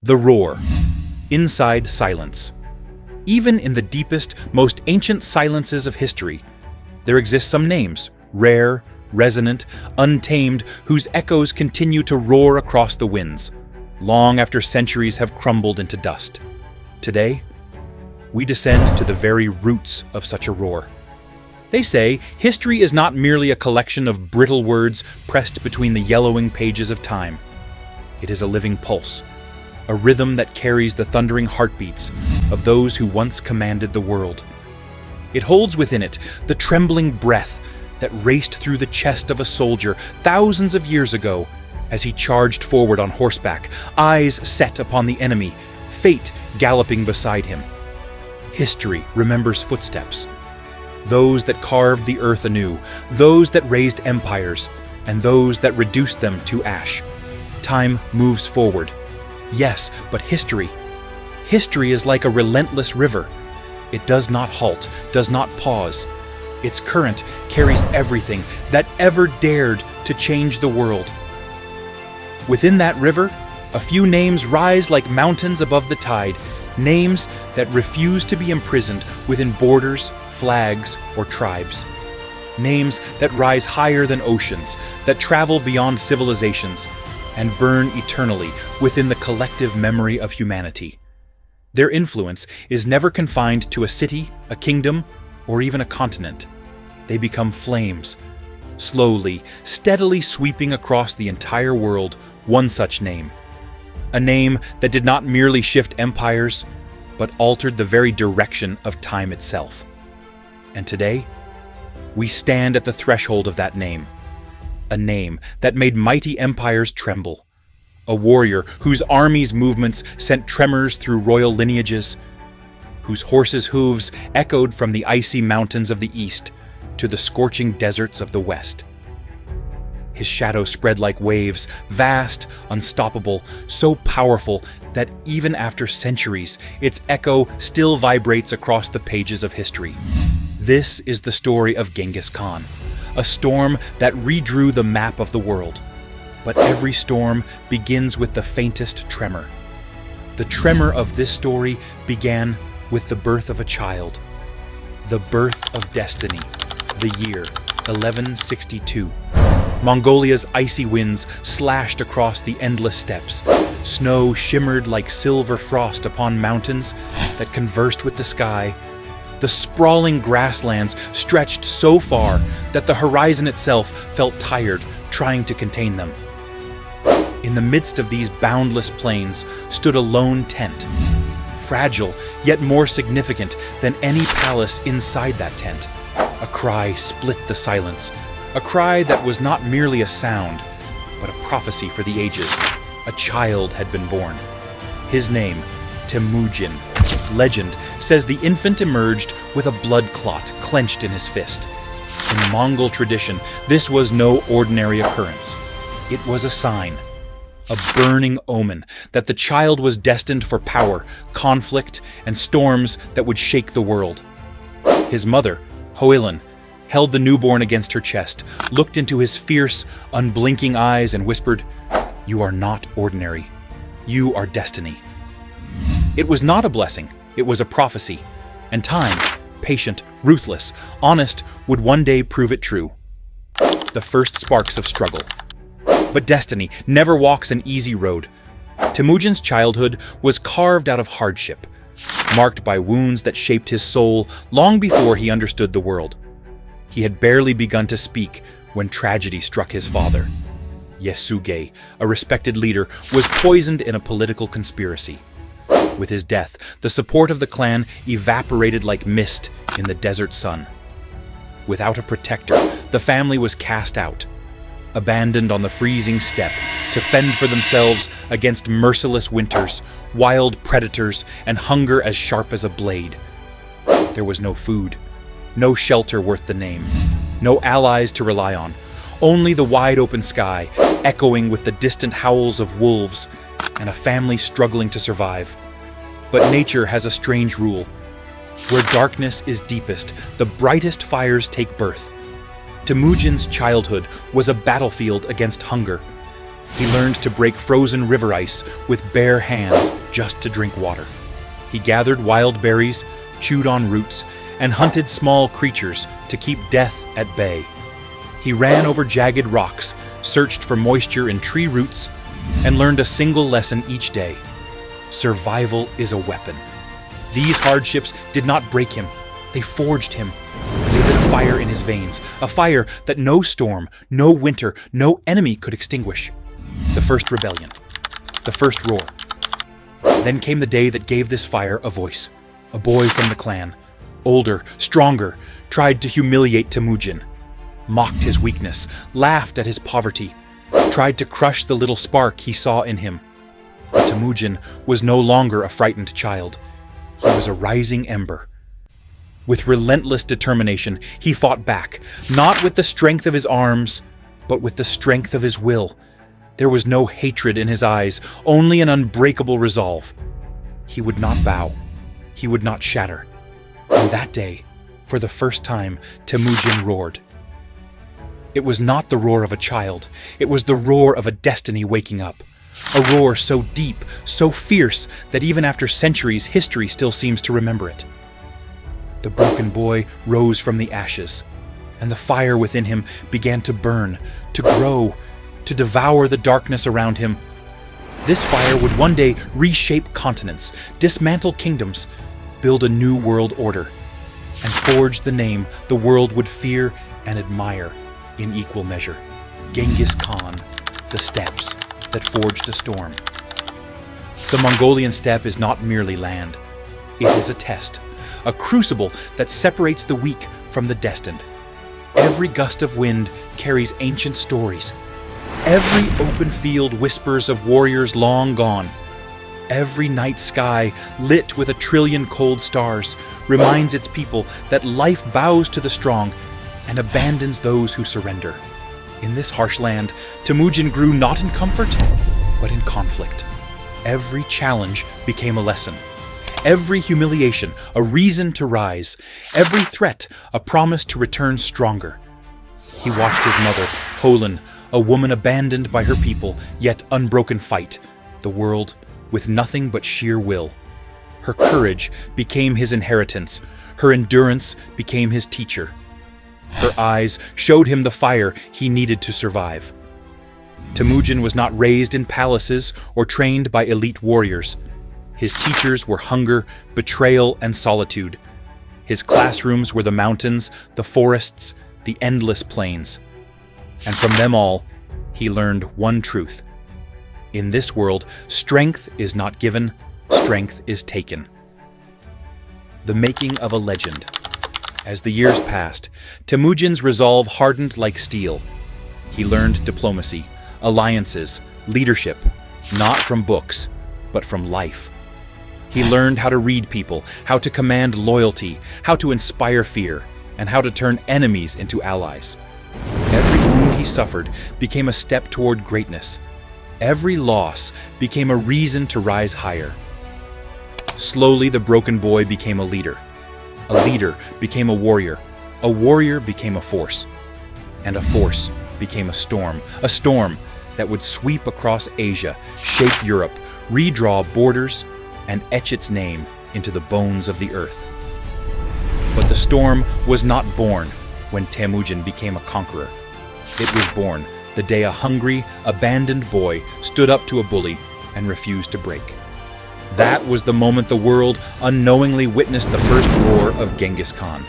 The roar. Inside silence. Even in the deepest, most ancient silences of history, there exist some names, rare, resonant, untamed, whose echoes continue to roar across the winds, long after centuries have crumbled into dust. Today, we descend to the very roots of such a roar. They say history is not merely a collection of brittle words pressed between the yellowing pages of time. It is a living pulse, a rhythm that carries the thundering heartbeats of those who once commanded the world. It holds within it the trembling breath that raced through the chest of a soldier thousands of years ago as he charged forward on horseback, eyes set upon the enemy, fate galloping beside him. History remembers footsteps. Those that carved the earth anew, those that raised empires, and those that reduced them to ash. Time moves forward. Yes, but history is like a relentless river. It does not halt, does not pause. Its current carries everything that ever dared to change the world. Within that river, a few names rise like mountains above the tide, names that refuse to be imprisoned within borders, flags, or tribes. Names that rise higher than oceans, that travel beyond civilizations, and burn eternally within the collective memory of humanity. Their influence is never confined to a city, a kingdom, or even a continent. They become flames, slowly, steadily sweeping across the entire world. One such name. A name that did not merely shift empires, but altered the very direction of time itself. And today, we stand at the threshold of that name. A name that made mighty empires tremble. A warrior whose army's movements sent tremors through royal lineages, whose horses' hooves echoed from the icy mountains of the east to the scorching deserts of the west. His shadow spread like waves, vast, unstoppable, so powerful that even after centuries, its echo still vibrates across the pages of history. This is the story of Genghis Khan, a storm that redrew the map of the world. But every storm begins with the faintest tremor. The tremor of this story began with the birth of a child, the birth of destiny, the year 1162. Mongolia's icy winds slashed across the endless steppes. Snow shimmered like silver frost upon mountains that conversed with the sky. The sprawling grasslands stretched so far that the horizon itself felt tired trying to contain them. In the midst of these boundless plains stood a lone tent, fragile yet more significant than any palace inside that tent. A cry split the silence, a cry that was not merely a sound, but a prophecy for the ages. A child had been born. His name, Temujin. Legend says the infant emerged with a blood clot clenched in his fist. In Mongol tradition, this was no ordinary occurrence. It was a sign, a burning omen that the child was destined for power, conflict, and storms that would shake the world. His mother, Hoelun, held the newborn against her chest, looked into his fierce, unblinking eyes, and whispered, "You are not ordinary. You are destiny." It was not a blessing, it was a prophecy, and time, patient, ruthless, honest, would one day prove it true. The first sparks of struggle. But destiny never walks an easy road. Temujin's childhood was carved out of hardship, marked by wounds that shaped his soul long before he understood the world. He had barely begun to speak when tragedy struck his father. Yasuge, a respected leader, was poisoned in a political conspiracy. With his death, the support of the clan evaporated like mist in the desert sun. Without a protector, the family was cast out, abandoned on the freezing steppe to fend for themselves against merciless winters, wild predators, and hunger as sharp as a blade. There was no food, no shelter worth the name, no allies to rely on, only the wide open sky, echoing with the distant howls of wolves, and a family struggling to survive. But nature has a strange rule. Where darkness is deepest, the brightest fires take birth. Temujin's childhood was a battlefield against hunger. He learned to break frozen river ice with bare hands just to drink water. He gathered wild berries, chewed on roots, and hunted small creatures to keep death at bay. He ran over jagged rocks, searched for moisture in tree roots, and learned a single lesson each day. Survival is a weapon. These hardships did not break him. They forged him. They lit a fire in his veins, a fire that no storm, no winter, no enemy could extinguish. The first rebellion. The first roar. Then came the day that gave this fire a voice. A boy from the clan, older, stronger, tried to humiliate Temujin, mocked his weakness, laughed at his poverty, tried to crush the little spark he saw in him. But Temujin was no longer a frightened child. He was a rising ember. With relentless determination, he fought back, not with the strength of his arms, but with the strength of his will. There was no hatred in his eyes, only an unbreakable resolve. He would not bow. He would not shatter. And that day, for the first time, Temujin roared. It was not the roar of a child. It was the roar of a destiny waking up. A roar so deep, so fierce, that even after centuries, history still seems to remember it. The broken boy rose from the ashes, and the fire within him began to burn, to grow, to devour the darkness around him. This fire would one day reshape continents, dismantle kingdoms, build a new world order, and forge the name the world would fear and admire in equal measure. Genghis Khan, the steppes that forged a storm. The Mongolian steppe is not merely land. It is a test, a crucible that separates the weak from the destined. Every gust of wind carries ancient stories. Every open field whispers of warriors long gone. Every night sky, lit with 1 trillion cold stars, reminds its people that life bows to the strong and abandons those who surrender. In this harsh land, Temujin grew not in comfort, but in conflict. Every challenge became a lesson. Every humiliation, a reason to rise. Every threat, a promise to return stronger. He watched his mother, Holin, a woman abandoned by her people, yet unbroken fight, the world with nothing but sheer will. Her courage became his inheritance. Her endurance became his teacher. Her eyes showed him the fire he needed to survive. Temujin was not raised in palaces or trained by elite warriors. His teachers were hunger, betrayal, and solitude. His classrooms were the mountains, the forests, the endless plains. And from them all, he learned one truth. In this world, strength is not given, strength is taken. The making of a legend. As the years passed, Temujin's resolve hardened like steel. He learned diplomacy, alliances, leadership, not from books, but from life. He learned how to read people, how to command loyalty, how to inspire fear, and how to turn enemies into allies. Every wound he suffered became a step toward greatness. Every loss became a reason to rise higher. Slowly, the broken boy became a leader. A leader became a warrior became a force, and a force became a storm that would sweep across Asia, shape Europe, redraw borders, and etch its name into the bones of the earth. But the storm was not born when Temujin became a conqueror. It was born the day a hungry, abandoned boy stood up to a bully and refused to break. That was the moment the world unknowingly witnessed the first roar of Genghis Khan.